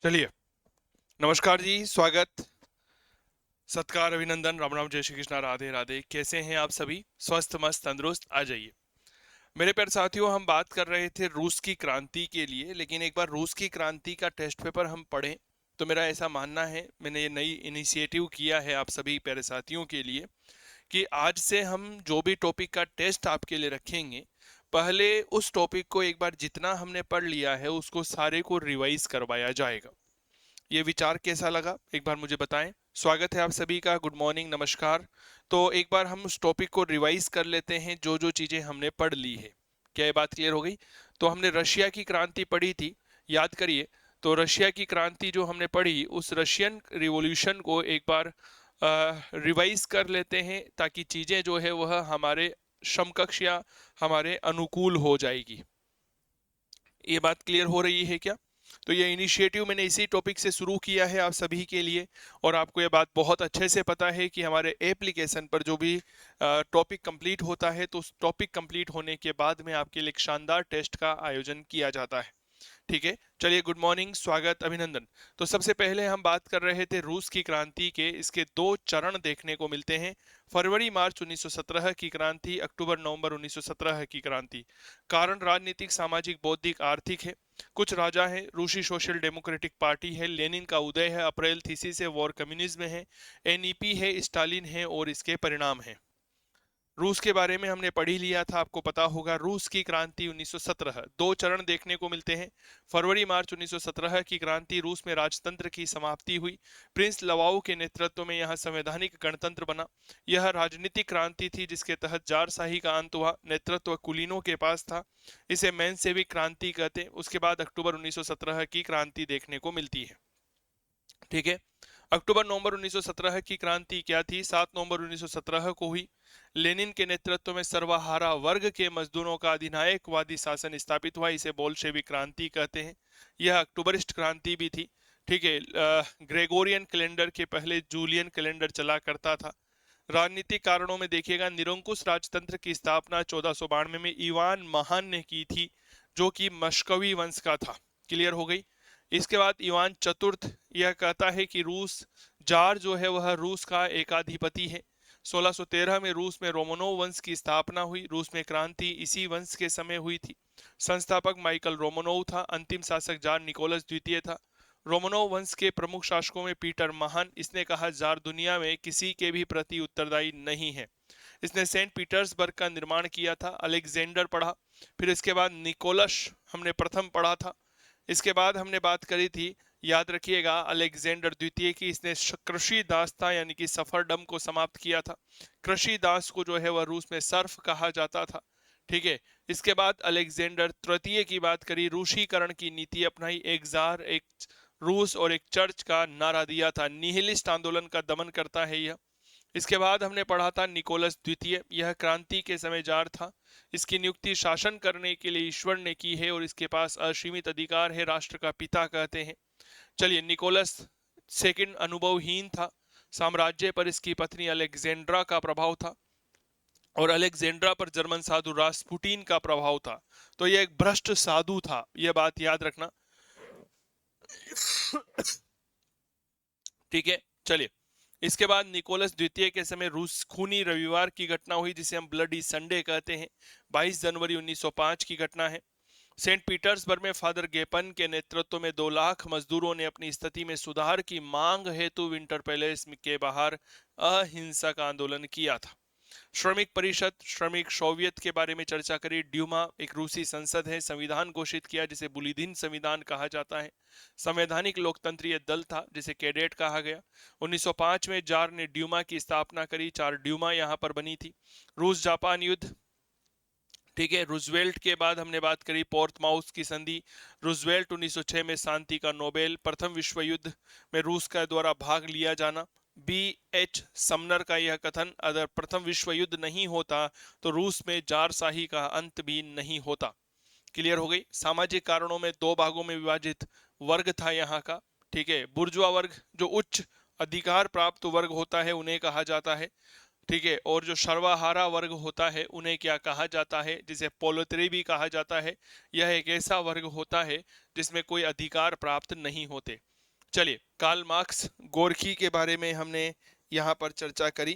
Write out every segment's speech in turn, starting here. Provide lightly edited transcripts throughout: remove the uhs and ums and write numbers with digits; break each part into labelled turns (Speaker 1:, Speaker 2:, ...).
Speaker 1: चलिए। नमस्कार जी, स्वागत, सत्कार, अभिनंदन, राम राम, जय श्री कृष्णा, राधे राधे। कैसे हैं आप सभी? स्वस्थ मस्त तंदुरुस्त? आ जाइए। मेरे प्यारे साथियों, हम बात कर रहे थे रूस की क्रांति के लिए, लेकिन एक बार रूस की क्रांति का टेस्ट पेपर हम पढ़ें तो मेरा ऐसा मानना है, मैंने ये नई इनिशिएटिव किया है आप सभी प्यारे साथियों के लिए, कि आज से हम जो भी टॉपिक का टेस्ट आपके लिए रखेंगे, पहले उस टॉपिक को एक बार जितना हमने पढ़ लिया है उसको सारे को रिवाइज करवाया जाएगा। ये विचार कैसा लगा एक बार मुझे बताएं। स्वागत है आप सभी का, गुड मॉर्निंग, नमस्कार। तो एक बार हम उस टॉपिक को रिवाइज कर लेते हैं जो जो चीजें हमने पढ़ ली है। क्या ये बात क्लियर हो गई? तो हमने रशिया की क्रांति पढ़ी थी, याद करिए। तो रशिया की क्रांति जो हमने पढ़ी, उस रशियन रिवॉल्यूशन को एक बार रिवाइज कर लेते हैं, ताकि चीजें जो है वह हमारे समकक्ष या हमारे अनुकूल हो जाएगी। ये बात क्लियर हो रही है क्या? तो ये इनिशिएटिव मैंने इसी टॉपिक से शुरू किया है आप सभी के लिए, और आपको ये बात बहुत अच्छे से पता है कि हमारे एप्लीकेशन पर जो भी टॉपिक कंप्लीट होता है, तो उस टॉपिक कंप्लीट होने के बाद में आपके लिए एक शानदार टेस्ट का आयोजन किया जाता है। ठीक है, चलिए, गुड मॉर्निंग, स्वागत, अभिनंदन। तो सबसे पहले हम बात कर रहे थे रूस की क्रांति के। इसके दो चरण देखने को मिलते हैं, फरवरी मार्च 1917 की क्रांति, अक्टूबर नवंबर 1917 की क्रांति। कारण राजनीतिक, सामाजिक, बौद्धिक, आर्थिक है। कुछ राजा है, रूसी सोशल डेमोक्रेटिक पार्टी है, लेनिन का उदय है, अप्रैल थीसिस है, वॉर कम्युनिज्म है, एनईपी है, स्टालिन है, और इसके परिणाम है। रूस के बारे में हमने पढ़ ही लिया था, आपको पता होगा। रूस की क्रांति 1917, दो चरण देखने को मिलते हैं। फरवरी मार्च 1917 की क्रांति, रूस में राजतंत्र की समाप्ति हुई। प्रिंस लवाऊ के नेतृत्व में यह संवैधानिक गणतंत्र बना। यह राजनीतिक क्रांति थी जिसके तहत जारशाही का अंत हुआ, नेतृत्व कुलीनों के पास था। इसे मेंशेविक क्रांति कहते। उसके बाद अक्टूबर 1917 की क्रांति देखने को मिलती है। ठीक है, अक्टूबर नवंबर 1917 की क्रांति क्या थी? 7 नवंबर 1917 को हुई। लेनिन के नेतृत्व में सर्वहारा वर्ग के मजदूरों का अधिनायकवादी शासन स्थापित हुआ। इसे बोल्शेविक क्रांति कहते हैं। यह अक्टूबरिस्ट क्रांति भी थी। ठीक है, ग्रेगोरियन कैलेंडर के पहले जूलियन कैलेंडर चला करता था। राजनीतिक कारणों में देखिएगा, निरंकुश राजतंत्र की स्थापना 1492 में इवान महान ने की थी, जो कि मस्कवी वंश का था। क्लियर हो गई? इसके बाद इवान चतुर्थ यह कहता है कि रूस जार जो है वह रूस का एकाधिपति है। 1613 में रूस में रोमनोव वंश की स्थापना हुई। रूस में क्रांति इसी वंश के समय हुई थी। संस्थापक माइकल रोमनोव था। अंतिम शासक जार निकोलस द्वितीय था। रोमनोव वंश के प्रमुख शासकों में पीटर महान, इसने कहा जार दुनिया में किसी के भी प्रति उत्तरदायी नहीं है। इसने सेंट पीटर्सबर्ग का निर्माण किया था। अलेक्जेंडर पढ़ा, फिर इसके बाद निकोलस हमने प्रथम पढ़ा था। इसके बाद हमने बात करी थी, याद रखिएगा, अलेक्जेंडर द्वितीय की। इसने कृषि दास था, यानी कि सफरडम को समाप्त किया था। कृषि दास को जो है वह रूस में सर्फ कहा जाता था। ठीक है, इसके बाद अलेक्जेंडर तृतीय की बात करी, रूसीकरण की नीति अपनाई। एक जार, एक रूस और एक चर्च का नारा दिया था। निहिलिस्ट आंदोलन का दमन करता है यह। इसके बाद हमने पढ़ा था निकोलस द्वितीय, यह क्रांति के समय जार था। इसकी नियुक्ति शासन करने के लिए ईश्वर ने की है और इसके पास असीमित अधिकार है, राष्ट्र का पिता कहते हैं। चलिए, निकोलस सेकंड अनुभवहीन था। साम्राज्य पर इसकी पत्नी अलेक्जेंड्रा का प्रभाव था, और अलेक्जेंड्रा पर जर्मन साधु रास्पुटिन का प्रभाव था। तो यह एक भ्रष्ट साधु था, यह बात याद रखना। ठीक है, चलिए। इसके बाद निकोलस द्वितीय के समय रूस खूनी रविवार की घटना हुई, जिसे हम ब्लडी संडे कहते हैं। 22 जनवरी 1905 की घटना है। सेंट पीटर्सबर्ग में फादर गेपन के नेतृत्व में 2 लाख मजदूरों ने अपनी स्थिति में सुधार की मांग हेतु विंटर पैलेस के बाहर अहिंसक आंदोलन किया था। श्रमिक परिषद, श्रमिक सोवियत के बारे में चर्चा करी। ड्यूमा एक रूसी संसद है, संविधान घोषित किया जिसे बुलिदिन संविधान कहा जाता है। संवैधानिक लोकतंत्रीय दल था जिसे कैडेट कहा गया। 1905 में जार ने ड्यूमा की स्थापना करी। 4 ड्यूमा यहां पर बनी थी। रूस जापान युद्ध, ठीक है। रूजवेल्ट के बाद हमने बात करी पोर्टमाउथ की संधि। रूजवेल्ट 1906 में शांति का नोबेल। प्रथम विश्व युद्ध में रूस का द्वारा भाग लिया जाना। बी एच समनर का यह कथन, अगर प्रथम विश्व युद्ध नहीं होता तो रूस में जारशाही का अंत भी नहीं होता। क्लियर हो गई? सामाजिक कारणों में 2 भागों में विभाजित वर्ग था यहाँ का। ठीक है, बुर्जुआ वर्ग, जो उच्च अधिकार प्राप्त वर्ग होता है उन्हें कहा जाता है। ठीक है, और जो सर्वहारा वर्ग होता है उन्हें क्या कहा जाता है? जिसे पोलोतरी भी कहा जाता है। यह एक ऐसा वर्ग होता है जिसमें कोई अधिकार प्राप्त नहीं होते। चलिए, कार्ल मार्क्स, गोरखी के बारे में हमने यहाँ पर चर्चा करी।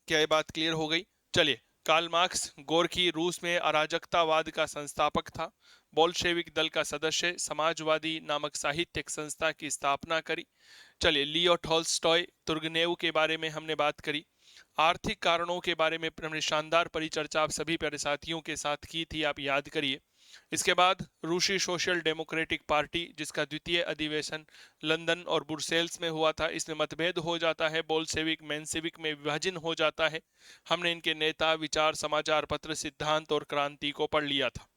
Speaker 1: क्या ये बात क्लियर हो गई? चलिए, कार्ल मार्क्स गोरखी रूस में अराजकतावाद का संस्थापक था। बोल्शेविक दल का सदस्य, समाजवादी नामक साहित्यिक संस्था की स्थापना करी। चलिए, लियो टॉल्स्टॉय, तुर्गनेव के बारे में हमने बात करी। आर्थिक कारणों के बारे में हमने शानदार परिचर्चा आप सभी प्यारे साथियों के साथ की थी, आप याद करिए। इसके बाद रूसी सोशल डेमोक्रेटिक पार्टी, जिसका द्वितीय अधिवेशन लंदन और ब्रुसेल्स में हुआ था, इसमें मतभेद हो जाता है, बोल्शेविक मेंशेविक में विभाजन हो जाता है। हमने इनके नेता, विचार, समाचार पत्र, सिद्धांत और क्रांति को पढ़ लिया था।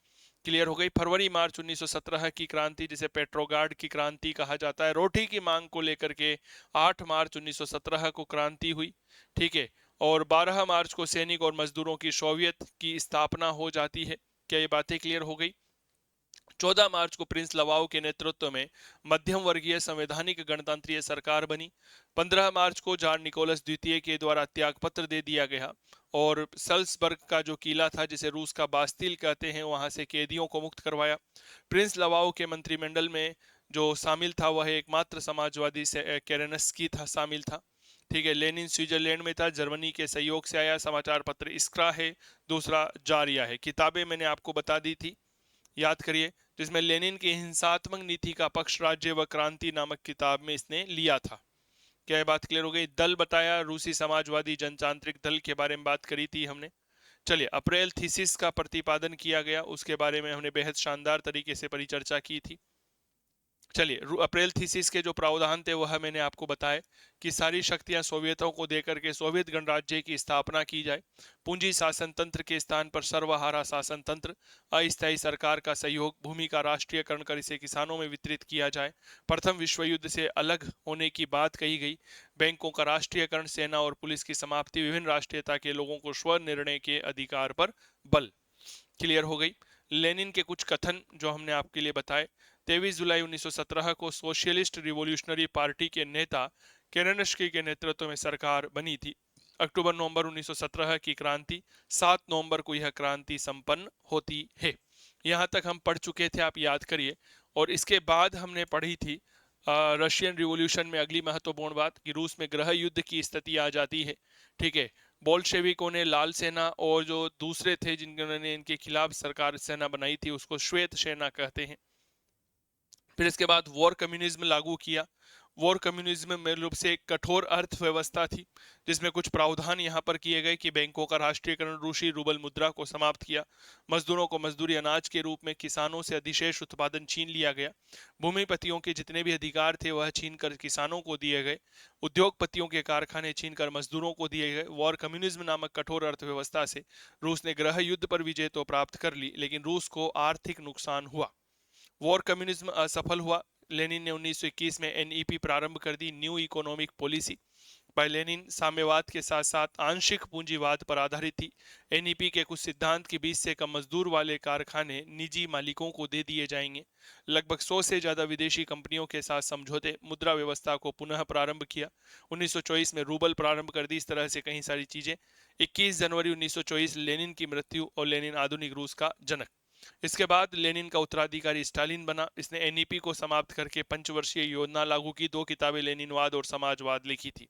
Speaker 1: क्लियर हो गई? फरवरी मार्च 1917 की क्रांति, जिसे पेट्रोगार्ड की क्रांति कहा जाता है, रोटी की मांग को लेकर के 8 मार्च 1917 को क्रांति हुई। ठीक है, और 12 मार्च को सैनिक और मजदूरों की सोवियत की स्थापना हो जाती है। क्या ये बातें क्लियर हो गई? 14 मार्च को प्रिंस लवाओ के नेतृत्व में मध्यम वर्गीय संवैधानिक गणतंत्रीय सरकार बनी। 15 मार्च को जार निकोलस द्वितीय के द्वारा त्यागपत्र दे दिया गया और सल्सबर्ग का जो किला था, जिसे रूस का बास्तिल कहते हैं, वहां से कैदियों को मुक्त करवाया। प्रिंस लवाओ के मंत्रिमंडल में जो शामिल था वह एकमात्र समाजवादी से केरेनस्की था, शामिल था। ठीक है, लेनिन स्विट्जरलैंड में था, जर्मनी के सहयोग से आया। समाचार पत्र इस्क्रा है, दूसरा जारिया है। किताबें मैंने आपको बता दी थी, याद करिए, जिसमें लेनिन की हिंसात्मक नीति का पक्ष, राज्य व क्रांति नामक किताब में इसने लिया था। क्या ये बात क्लियर हो गई? दल बताया, रूसी समाजवादी जनतांत्रिक दल के बारे में बात करी थी हमने। चलिए, अप्रैल थीसिस का प्रतिपादन किया गया, उसके बारे में हमने बेहद शानदार तरीके से परिचर्चा की थी। चलिए, अप्रैल थीसिस के जो प्रावधान थे वह मैंने आपको बताया कि सारी शक्तियां सोवियतों को देकर के सोवियत गणराज्य की स्थापना की जाए। पूंजी शासन तंत्र के स्थान पर सर्वहारा शासन तंत्र, अस्थायी सरकार का सहयोग, भूमि का राष्ट्रीयकरण कर इसे किसानों में वितरित किया जाए। प्रथम विश्व युद्ध से अलग होने की बात कही गई। बैंकों का राष्ट्रीयकरण, सेना और पुलिस की समाप्ति, विभिन्न राष्ट्रीयता के लोगों को स्वनिर्णय के अधिकार पर बल। क्लियर हो गई? लेनिन के कुछ कथन जो हमने आपके लिए बताए। 23 जुलाई 1917 को सोशलिस्ट रिवॉल्यूशनरी पार्टी के नेता केरेनस्की के नेतृत्व में सरकार बनी थी। अक्टूबर नवंबर 1917 की क्रांति, 7 नवंबर को यह क्रांति संपन्न होती है। यहाँ तक हम पढ़ चुके थे, आप याद करिए। और इसके बाद हमने पढ़ी थी रशियन रिवॉल्यूशन में अगली महत्वपूर्ण बात कि रूस में गृह युद्ध की स्थिति आ जाती है। ठीक है, बोल्शेविकों ने लाल सेना और जो दूसरे थे जिन्होंने इनके खिलाफ सरकार सेना बनाई थी उसको श्वेत सेना कहते हैं। फिर इसके बाद वॉर कम्युनिज्म लागू किया। वॉर कम्युनिज्म में रूप से एक कठोर अर्थव्यवस्था थी, जिसमें कुछ प्रावधान यहाँ पर किए गए कि बैंकों का राष्ट्रीयकरण, रूसी रूबल मुद्रा को समाप्त किया, मजदूरों को मजदूरी अनाज के रूप में, किसानों से अधिशेष उत्पादन छीन लिया गया, भूमिपतियों के जितने भी अधिकार थे वह छीन कर किसानों को दिए गए, उद्योगपतियों के कारखाने छीन कर मजदूरों को दिए गए। वॉर कम्युनिज्म नामक कठोर अर्थव्यवस्था से रूस ने गृह युद्ध पर विजय तो प्राप्त कर ली, लेकिन रूस को आर्थिक नुकसान हुआ। वॉर कम्युनिज्म असफल हुआ। लेनिन ने 1921 में एनईपी प्रारंभ कर दी, new economic policy by Lenin, साम्यवाद के साथ साथ आंशिक पूंजीवाद पर आधारित थी। एनईपी के कुछ सिद्धांत की 20 से कम मजदूर वाले कारखाने निजी मालिकों को दे दिए जाएंगे। लगभग 100 से ज्यादा विदेशी कंपनियों के साथ समझौते, मुद्रा व्यवस्था को पुनः प्रारंभ किया। 1924 में रूबल प्रारंभ कर दी। इस तरह से कई सारी चीजें। 21 जनवरी 1924 लेनिन की मृत्यु और लेनिन आधुनिक रूस का जनक। इसके बाद लेनिन का उत्तराधिकारी स्टालिन बना। इसने एनईपी को समाप्त करके पंचवर्षीय योजना लागू की। 2 किताबें लेनिनवाद और समाजवाद लिखी थी।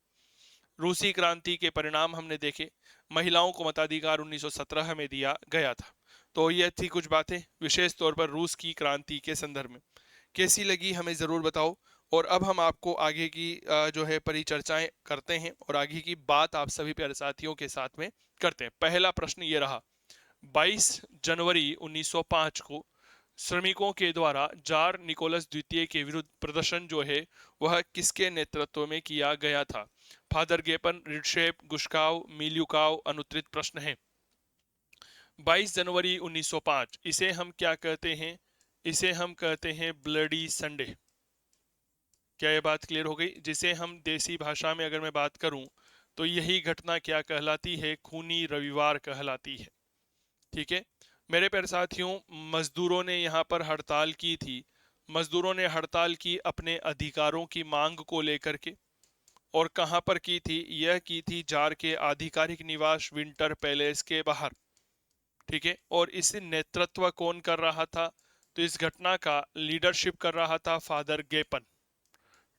Speaker 1: रूसी क्रांति के परिणाम हमने देखे। महिलाओं को मताधिकार 1917 में दिया गया था। तो ये थी कुछ बातें विशेष तौर पर रूस की क्रांति के संदर्भ में। कैसी लगी हमें ज़रूर बताओ। और अब हम आपको आगे की जो है परिचर्चाएं करते हैं और आगे की बात आप सभी प्यारे साथियों के साथ में करते हैं। पहला प्रश्न ये रहा, 22 जनवरी 1905 को श्रमिकों के द्वारा जार निकोलस द्वितीय के विरुद्ध प्रदर्शन जो है वह किसके नेतृत्व में किया गया था? फादर गेपन, रिडशेप, गुश्काव, मिल्युकाव? अनुत्तरित प्रश्न है। 22 जनवरी 1905, इसे हम क्या कहते हैं? इसे हम कहते हैं ब्लडी संडे। क्या ये बात क्लियर हो गई? जिसे हम देसी भाषा में अगर मैं बात करूं तो यही घटना क्या कहलाती है? खूनी रविवार कहलाती है। ठीक है मेरे प्यारे साथियों, मजदूरों ने यहाँ पर हड़ताल की थी। मजदूरों ने हड़ताल की अपने अधिकारों की मांग को लेकर के। और कहाँ पर की थी? यह की थी जार के आधिकारिक निवास विंटर पैलेस के बाहर। ठीक है, और इस नेतृत्व कौन कर रहा था? तो इस घटना का लीडरशिप कर रहा था फादर गेपन।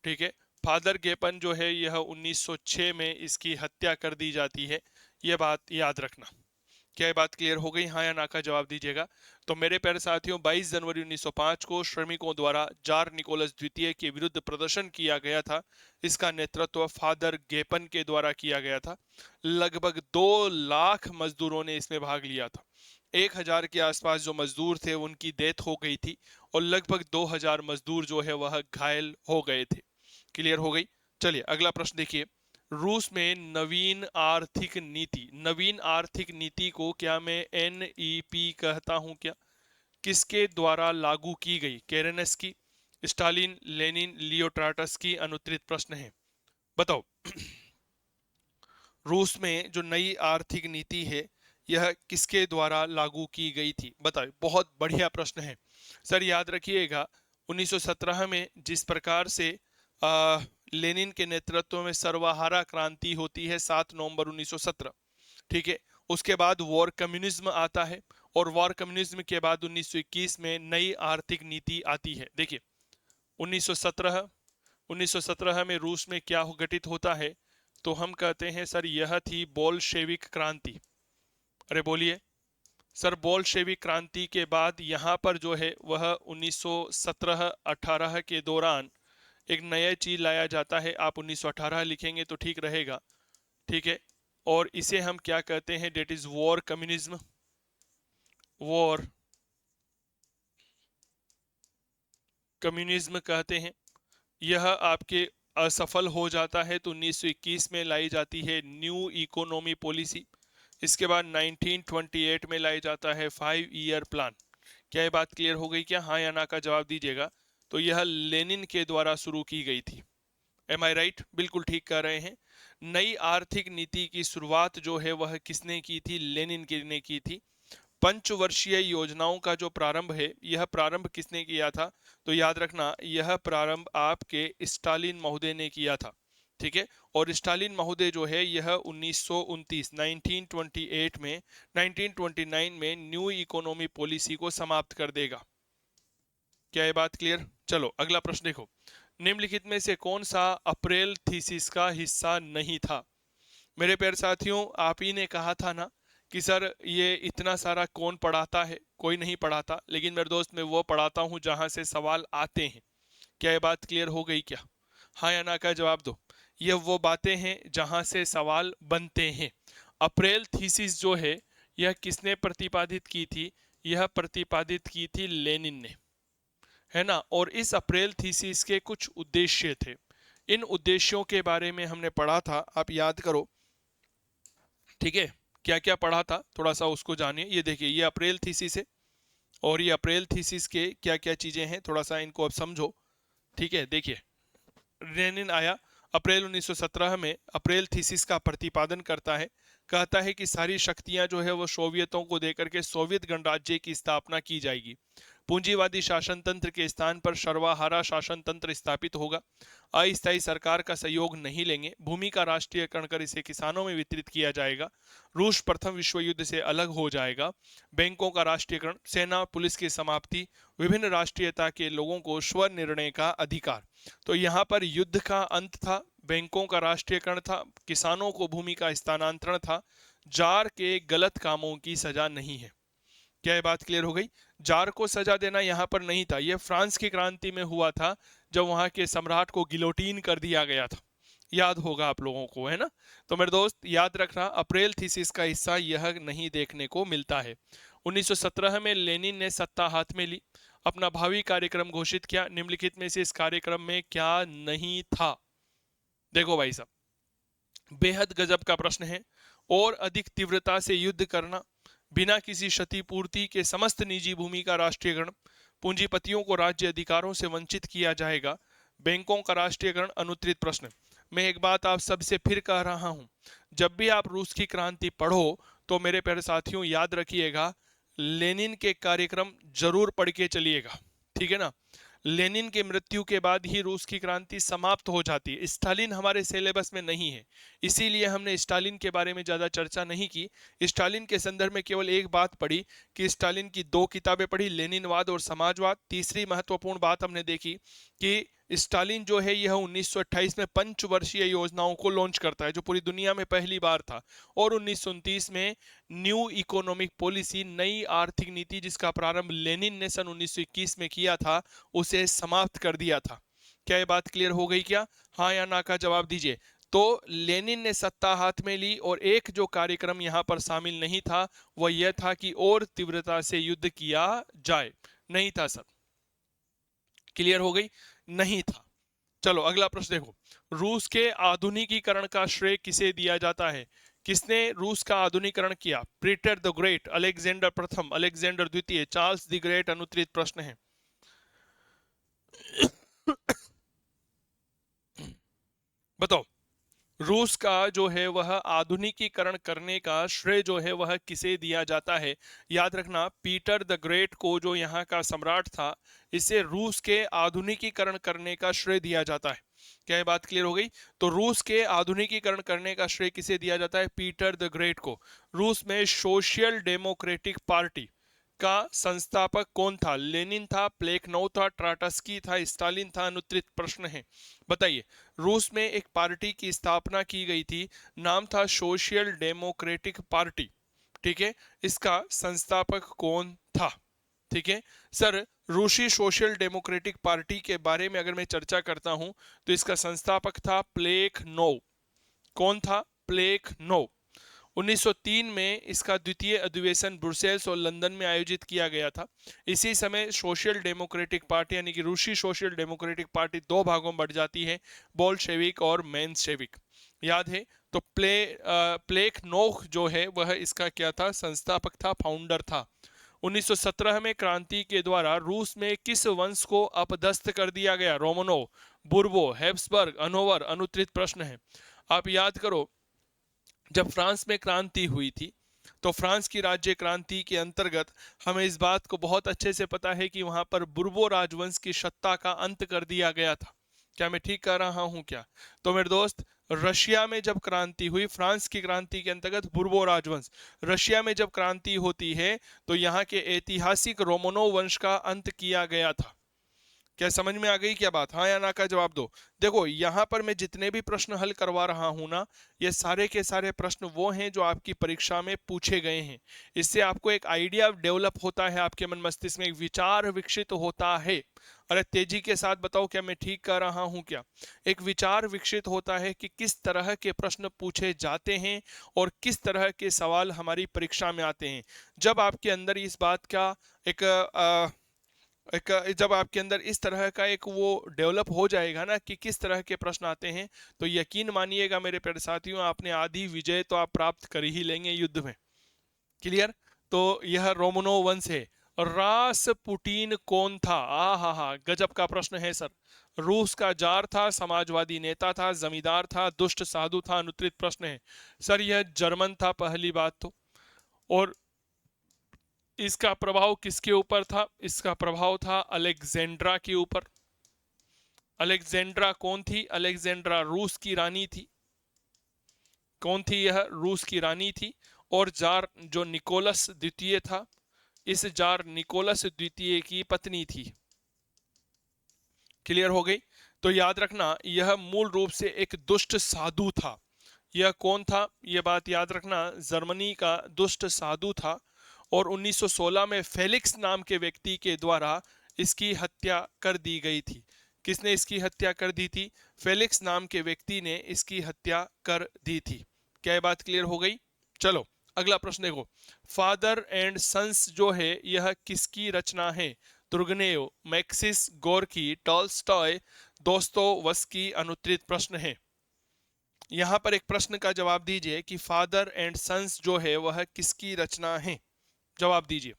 Speaker 1: ठीक है। फादर गेपन जो है यह 1906 में इसकी हत्या कर दी जाती है, यह बात याद रखना। क्या ये बात क्लियर हो गई? हाँ या ना का जवाब दीजिएगा। तो मेरे प्यारे साथियों, 22 जनवरी 1905 को श्रमिकों द्वारा जार निकोलस द्वितीय के विरुद्ध प्रदर्शन किया गया था। इसका नेतृत्व फादर गेपन के द्वारा किया गया था। लगभग 2 लाख मजदूरों ने इसमें भाग लिया था। 1,000 के आसपास जो मजदूर थे उनकी डेथ हो गई थी और लगभग 2,000 मजदूर जो है वह घायल हो गए थे। क्लियर हो गई? चलिए अगला प्रश्न देखिए। रूस में नवीन आर्थिक नीति को क्या मैं NEP कहता हूं क्या? किसके द्वारा लागू की गई? केरेनस्की, स्टालिन, लेनिन, लियो ट्राटस्की? अनुत्तरित प्रश्न है, बताओ। रूस में जो नई आर्थिक नीति है यह किसके द्वारा लागू की गई थी? बताओ। बहुत बढ़िया प्रश्न है सर, याद रखिएगा 1917 में जिस प्रकार से लेनिन के नेतृत्व में सर्वहारा क्रांति होती है 7 नवंबर 1917, ठीक है। उसके बाद वॉर कम्युनिज्म आता है और वॉर कम्युनिज्म के बाद 1921 में नई आर्थिक नीति आती है। देखिए 1917 में रूस में क्या घटित होता है? तो हम कहते हैं सर यह थी बोल्शेविक क्रांति। अरे बोलिए सर, बोल्शेविक क्रांति के बाद यहाँ पर जो है वह 1917-18 के दौरान एक नया चीज लाया जाता है। आप 1918 लिखेंगे तो ठीक रहेगा, ठीक है। और इसे हम क्या कहते हैं? That is war communism. War communism कहते हैं। यह आपके असफल हो जाता है तो 1921 में लाई जाती है न्यू इकोनॉमी पॉलिसी। इसके बाद 1928 में लाई जाता है 5 ईयर प्लान। क्या ये बात क्लियर हो गई क्या? हाँ या ना का जवाब दीजिएगा। तो यह लेनिन के द्वारा शुरू की गई थी। एम आई राइट? बिल्कुल ठीक कह रहे हैं। नई आर्थिक नीति की शुरुआत जो है वह किसने की थी? लेनिन ने की थी। पंचवर्षीय योजनाओं का जो प्रारंभ है यह प्रारंभ किसने किया था? तो याद रखना यह प्रारंभ आपके स्टालिन महोदय ने किया था, ठीक है। और स्टालिन महोदय जो है यह 1929 में 1929 में न्यू इकोनॉमी पॉलिसी को समाप्त कर देगा। क्या ये बात क्लियर? चलो अगला प्रश्न देखो। निम्नलिखित में से कौन सा अप्रैल थीसिस का हिस्सा नहीं था? मेरे प्यारे साथियों, आप ही ने कहा था ना कि सर ये इतना सारा कौन पढ़ाता है? कोई नहीं पढ़ाता, लेकिन मेरे दोस्त मैं वो पढ़ाता हूं जहां से सवाल आते हैं। क्या ये बात क्लियर हो गई क्या? हाँ या ना का जवाब दो। ये वो बातें हैं जहां से सवाल बनते हैं। अप्रैल थीसिस जो है यह किसने प्रतिपादित की थी? यह प्रतिपादित की थी लेनिन ने, है ना। और इस अप्रैल थीसिस के कुछ उद्देश्य थे। इन उद्देश्यों के बारे में हमने पढ़ा था, आप याद करो, ठीक है। क्या क्या पढ़ा था थोड़ा सा उसको जानिए। ये देखिए ये अप्रैल थीसिस है और ये अप्रैल थीसिस के क्या क्या चीजें हैं थोड़ा सा इनको अब समझो, ठीक है। देखिए लेनिन आया अप्रैल 1917 में, अप्रैल थीसिस का प्रतिपादन करता है। कहता है कि सारी शक्तियां जो है वो सोवियतों को देकर के सोवियत गणराज्य की स्थापना की जाएगी। पूंजीवादी शासन तंत्र के स्थान पर सर्वहारा शासन तंत्र स्थापित होगा। अस्थायी सरकार का सहयोग नहीं लेंगे। भूमि का राष्ट्रीयकरण कर इसे किसानों में वितरित किया जाएगा। रूस प्रथम विश्व युद्ध से अलग हो जाएगा। बैंकों का राष्ट्रीयकरण, सेना पुलिस की समाप्ति, विभिन्न राष्ट्रीयता के लोगों को स्वनिर्णय का अधिकार। तो यहाँ पर युद्ध का अंत था, बैंकों का राष्ट्रीयकरण था, किसानों को भूमि का स्थानांतरण था। जार के गलत कामों की सजा नहीं है। क्या ये बात क्लियर हो गई? जार को सजा देना यहां पर नहीं था। यह फ्रांस की क्रांति में हुआ था जब वहां के सम्राट को गिलोटीन कर दिया गया था। याद होगा आप लोगों को, है ना। तो मेरे दोस्त याद रखना अप्रैल थीसिस का हिस्सा यह नहीं देखने को मिलता है। 1917 में लेनिन ने सत्ता हाथ में ली, अपना भावी कार्यक्रम घोषित किया। निम्नलिखित में से इस कार्यक्रम में क्या नहीं था? देखो भाई साहब, बेहद गजब का प्रश्न है। और अधिक तीव्रता से युद्ध करना, बिना किसी क्षतिपूर्ति के समस्त निजी भूमि का राष्ट्रीयकरण, पूंजीपतियों को राज्य अधिकारों से वंचित किया जाएगा, बैंकों का राष्ट्रीयकरण। अनुत्तरित प्रश्न। मैं एक बात आप सबसे फिर कह रहा हूं, जब भी आप रूस की क्रांति पढ़ो तो मेरे प्यारे साथियों याद रखिएगा लेनिन के कार्यक्रम जरूर पढ़ के चलिएगा, ठीक है ना। लेनिन के मृत्यु के बाद ही रूस की क्रांति समाप्त हो जाती है। स्टालिन हमारे सिलेबस में नहीं है, इसीलिए हमने स्टालिन के बारे में ज्यादा चर्चा नहीं की। स्टालिन के संदर्भ में केवल एक बात पढ़ी कि स्टालिन की 2 किताबें पढ़ी, लेनिनवाद और समाजवाद। तीसरी महत्वपूर्ण बात हमने देखी कि स्टालिन जो है यह 1928 में पंचवर्षीय योजनाओं को लॉन्च करता है, जो पूरी दुनिया में पहली बार था। और 1929 में न्यू इकोनॉमिक पॉलिसी, नई आर्थिक नीति, जिसका प्रारंभ लेनिन ने सन 1921 में किया था, उसे समाप्त कर दिया था। क्या ये बात क्लियर हो गई क्या? हाँ या ना का जवाब दीजिए। तो लेनिन ने सत्ता हाथ में ली और एक जो कार्यक्रम यहां पर शामिल नहीं था वह यह था कि और तीव्रता से युद्ध किया जाए। नहीं था सर। क्लियर हो गई? नहीं था। चलो अगला प्रश्न देखो। रूस के आधुनिकीकरण का श्रेय किसे दिया जाता है? किसने रूस का आधुनिकीकरण किया? पीटर द ग्रेट, अलेक्जेंडर प्रथम, अलेक्जेंडर द्वितीय, चार्ल्स द ग्रेट? अनुत्तरित प्रश्न है। बताओ, रूस का जो है वह आधुनिकीकरण करने का श्रेय जो है वह किसे दिया जाता है? याद रखना, पीटर द ग्रेट को, जो यहाँ का सम्राट था, इसे रूस के आधुनिकीकरण करने का श्रेय दिया जाता है। क्या ये बात क्लियर हो गई? तो रूस के आधुनिकीकरण करने का श्रेय किसे दिया जाता है? पीटर द ग्रेट को। रूस में सोशल डेमोक्रेटिक पार्टी का संस्थापक कौन था? लेनिन था, प्लेखनोव था, ट्राटस्की था, स्टालिन था? अनुत्तरित प्रश्न है। बताइए। रूस में एक पार्टी की स्थापना की गई थी, नाम था सोशल डेमोक्रेटिक पार्टी। ठीक है, इसका संस्थापक कौन था? ठीक है सर, रूसी सोशल डेमोक्रेटिक पार्टी के बारे में अगर मैं चर्चा करता हूं तो इसका संस्थापक था प्लेखनोव। कौन था? प्लेखनोव। 1903 में इसका द्वितीय अधिवेशन ब्रुसेल्स और लंदन में आयोजित किया गया था। इसी समय सोशल डेमोक्रेटिक पार्टी यानी कि रूसी सोशल डेमोक्रेटिक पार्टी दो भागों में बढ़ जाती है, बोल्शेविक और मेंशेविक। याद है? तो प्लेखनोव जो है वह इसका क्या था? संस्थापक था, फाउंडर था। 1917 में क्रांति के द्वारा रूस में किस वंश को अपदस्थ कर दिया गया? Romanov, बुर्बो, Habsburg, अनोवर? अनुत्तरित प्रश्न है। आप याद करो, जब फ्रांस में क्रांति हुई थी तो फ्रांस की राज्य क्रांति के अंतर्गत हमें इस बात को बहुत अच्छे से पता है कि वहां पर बुर्बो राजवंश की सत्ता का अंत कर दिया गया था। क्या मैं ठीक कर रहा हूं क्या? तो मेरे दोस्त, रशिया में जब क्रांति हुई, फ्रांस की क्रांति के अंतर्गत बुर्बो राजवंश, रशिया में जब क्रांति होती है तो यहाँ के ऐतिहासिक रोमनोव वंश का अंत किया गया था। क्या समझ में आ गई क्या बात? हाँ या ना का जवाब दो। देखो, यहाँ पर मैं जितने भी प्रश्न हल करवा रहा हूं ना, ये सारे के सारे प्रश्न वो हैं जो आपकी परीक्षा में पूछे गए हैं। इससे आपको एक आइडिया डेवलप होता है, आपके मन मस्तिष्क में एक विचार विकसित होता है। अरे तेजी के साथ बताओ, क्या मैं ठीक कर रहा हूं क्या? एक विचार विकसित होता है कि किस तरह के प्रश्न पूछे जाते हैं और किस तरह के सवाल हमारी परीक्षा में आते हैं। जब आपके अंदर इस बात का एक जब आपके अंदर इस तरह का एक वो डेवलप हो जाएगा ना कि किस तरह के प्रश्न आते हैं, तो यकीन मानिएगा मेरे प्यारे साथियों, आपने आधी विजय तो आप प्राप्त कर ही लेंगे युद्ध में। क्लियर? तो यह रोमनो वंश है। रासपुटीन कौन था? हा हा, गजब का प्रश्न है सर। रूस का जार था, समाजवादी नेता था, जमींदार था, दुष्ट साधु था? अनुत्तरित प्रश्न है। सर यह जर्मन था, पहली बात तो। और इसका प्रभाव किसके ऊपर था? इसका प्रभाव था अलेक्जेंड्रा के ऊपर। अलेक्जेंड्रा कौन थी? अलेक्जेंड्रा रूस की रानी थी। कौन थी यह? रूस की रानी थी। और जार जो निकोलस द्वितीय था, इस जार निकोलस द्वितीय की पत्नी थी। क्लियर हो गई? तो याद रखना, यह मूल रूप से एक दुष्ट साधु था। यह कौन था? यह बात याद रखना, जर्मनी का दुष्ट साधु था। और 1916 में फेलिक्स नाम के व्यक्ति के द्वारा इसकी हत्या कर दी गई थी। किसने इसकी हत्या कर दी थी? फेलिक्स नाम के व्यक्ति ने इसकी हत्या कर दी थी। क्या ये बात क्लियर हो गई? चलो अगला प्रश्न देखो। फादर एंड सन्स जो है यह किसकी रचना है? Turgenev, Maxim Gorky, Tolstoy, Dostoevsky? अनुत्तरित प्रश्न है। यहां पर एक प्रश्न का जवाब दीजिए कि फादर एंड सन्स जो है वह किसकी रचना है? जवाब दीजिए।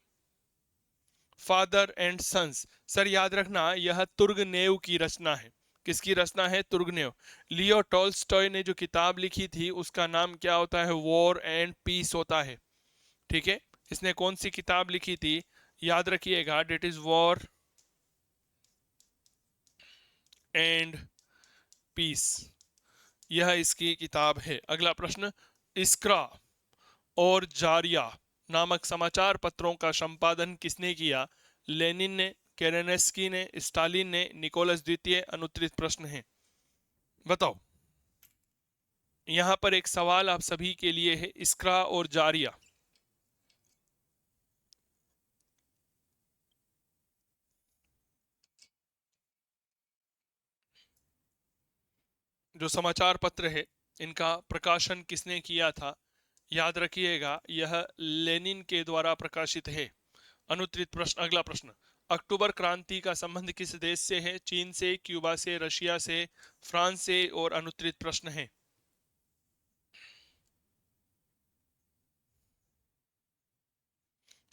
Speaker 1: फादर एंड सन्स, सर याद रखना यह तुर्गनेव की रचना है। किसकी रचना है? तुर्गनेव। लियो टॉल्स्टॉय ने जो किताब लिखी थी उसका नाम क्या होता है? वॉर एंड पीस होता है। ठीक है, इसने कौन सी किताब लिखी थी? याद रखिएगा, that is war and peace, यह इसकी किताब है। अगला प्रश्न, इस्क्रा और जारिया नामक समाचार पत्रों का संपादन किसने किया? लेनिन ने, केरेनेस्की ने, स्टालिन ने, निकोलस द्वितीय? अनुत्तरित प्रश्न है, बताओ। यहां पर एक सवाल आप सभी के लिए है, इस्क्रा और जारिया। जो समाचार पत्र है, इनका प्रकाशन किसने किया था? याद रखिएगा, यह लेनिन के द्वारा प्रकाशित है। अनुत्तरित प्रश्न, अगला प्रश्न। अक्टूबर क्रांति का संबंध किस देश से है? चीन से, क्यूबा से, रशिया से, फ्रांस से? और अनुत्तरित प्रश्न है।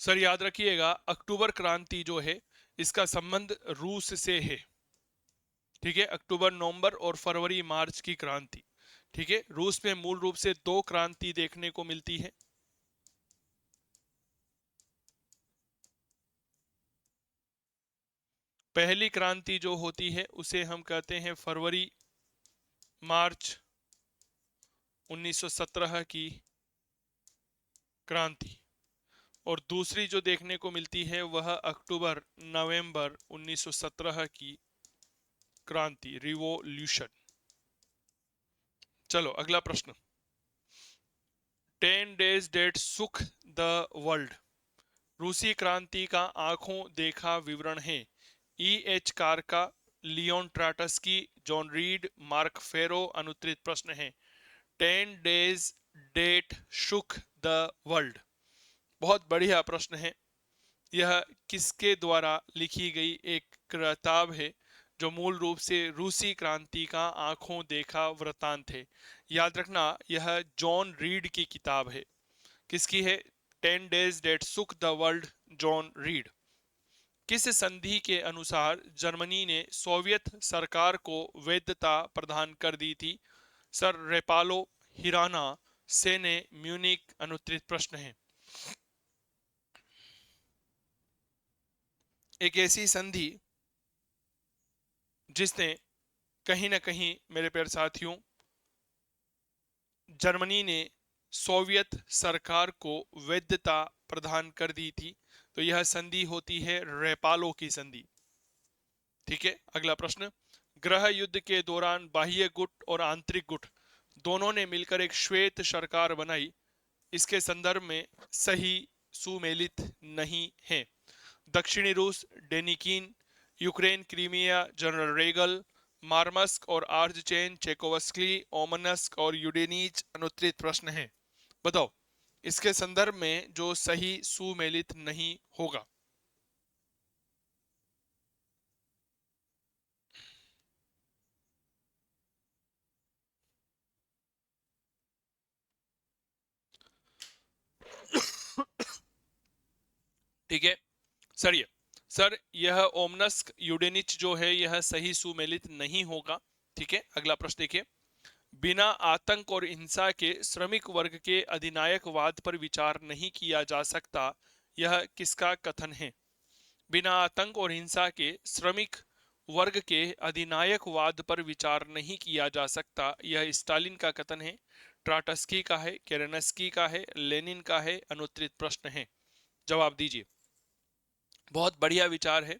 Speaker 1: सर याद रखिएगा, अक्टूबर क्रांति जो है इसका संबंध रूस से है। ठीक है, अक्टूबर, नवंबर और फरवरी मार्च की क्रांति। ठीक है, रूस में मूल रूप से दो क्रांति देखने को मिलती है। पहली क्रांति जो होती है उसे हम कहते हैं फरवरी मार्च 1917 की क्रांति, और दूसरी जो देखने को मिलती है वह अक्टूबर नवंबर 1917 की क्रांति, रिवोल्यूशन। चलो अगला प्रश्न। 10 days that shook the world, रूसी क्रांति का आंखों देखा विवरण है। ई एच कारका, लियोन ट्राटस्की, जॉन रीड, मार्क फेरो? अनुत्तरित प्रश्न है। 10 days that shook the world, बहुत बढ़िया प्रश्न है। यह किसके द्वारा लिखी गई एक किताब है जो मूल रूप से रूसी क्रांति का आंखों देखा वृतांत है? याद रखना, यह जॉन रीड की किताब है। किसकी है? 10 days that shook the world, John read. किस संधि के अनुसार जर्मनी ने सोवियत सरकार को वैधता प्रदान कर दी थी? सर रेपालो, हिराना, सेने, म्यूनिक? अनुत्तरित प्रश्न है। एक ऐसी संधि जिसने कहीं ना कहीं मेरे प्यारे साथियों जर्मनी ने सोवियत सरकार को वैधता प्रदान कर दी थी, तो यह संधि होती है रेपालो की संधि। ठीक है, अगला प्रश्न। गृह युद्ध के दौरान बाह्य गुट और आंतरिक गुट दोनों ने मिलकर एक श्वेत सरकार बनाई, इसके संदर्भ में सही सुमेलित नहीं है। दक्षिणी रूस, Denikin, Ukraine, Crimea, general Wrangel, Murmansk और आर्जचेन, चेकोवस्की, ओमनस्क और यूडेनीज? अनुत्तरित प्रश्न है, बताओ इसके संदर्भ में जो सही सुमेलित नहीं होगा। ठीक है सर, ये सर यह ओमनस्क यूडेनिच जो है यह सही सुमेलित नहीं होगा। ठीक है, अगला प्रश्न देखिए। बिना आतंक और हिंसा के श्रमिक वर्ग के अधिनायकवाद पर विचार नहीं किया जा सकता, यह किसका कथन है? बिना आतंक और हिंसा के श्रमिक वर्ग के अधिनायकवाद पर विचार नहीं किया जा सकता, यह स्टालिन का कथन है, ट्राटस्की का है, केरेनस्की का है, लेनिन का है? अनुत्तरित प्रश्न है, जवाब दीजिए। बहुत बढ़िया विचार है,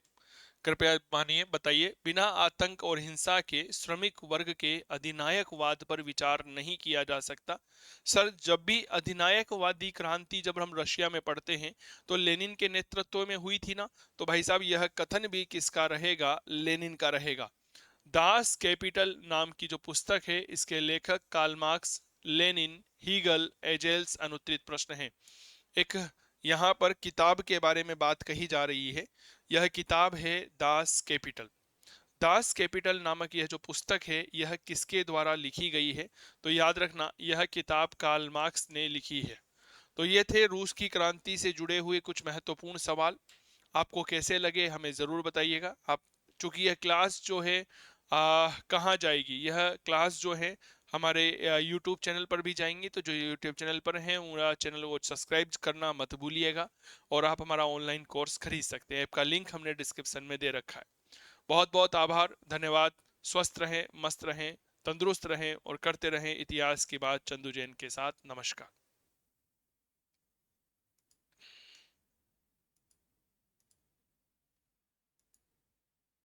Speaker 1: कृपया मानिए, बताइए। बिना आतंक और हिंसा के श्रमिक वर्ग के अधिनायकवाद पर विचार नहीं किया जा सकता। सर जब भी अधिनायकवादी क्रांति जब हम रशिया में पढ़ते हैं तो लेनिन के नेतृत्व में हुई थी ना, तो भाई साहब यह कथन भी किसका रहेगा? लेनिन का रहेगा। दास कैपिटल नाम की जो पुस्तक है इसके लेखक कार्ल मार्क्स, लेनिन, हीगल, एजेल्स? अनुत्तरित प्रश्न है। एक यहाँ पर किताब के बारे में बात कही जा रही है, यह किताब है दास कैपिटल। दास कैपिटल नामक यह जो पुस्तक है यह किसके द्वारा लिखी गई है? तो याद रखना, यह किताब कार्ल मार्क्स ने लिखी है। तो ये थे रूस की क्रांति से जुड़े हुए कुछ महत्वपूर्ण सवाल। आपको कैसे लगे हमें ज़रूर बताइएगा। आप चूंकि यह क्लास जो है कहाँ जाएगी, यह क्लास जो है हमारे यूट्यूब चैनल पर भी जाएंगी, तो जो यूट्यूब चैनल पर हैं उनका चैनल को सब्सक्राइब करना मत भूलिएगा, और आप हमारा ऑनलाइन कोर्स खरीद सकते हैं, ऐप का लिंक हमने डिस्क्रिप्शन में दे रखा है। बहुत बहुत आभार, धन्यवाद। स्वस्थ रहें, मस्त रहें, तंदुरुस्त रहें और करते रहें इतिहास की बात चंदू जैन के साथ। नमस्कार।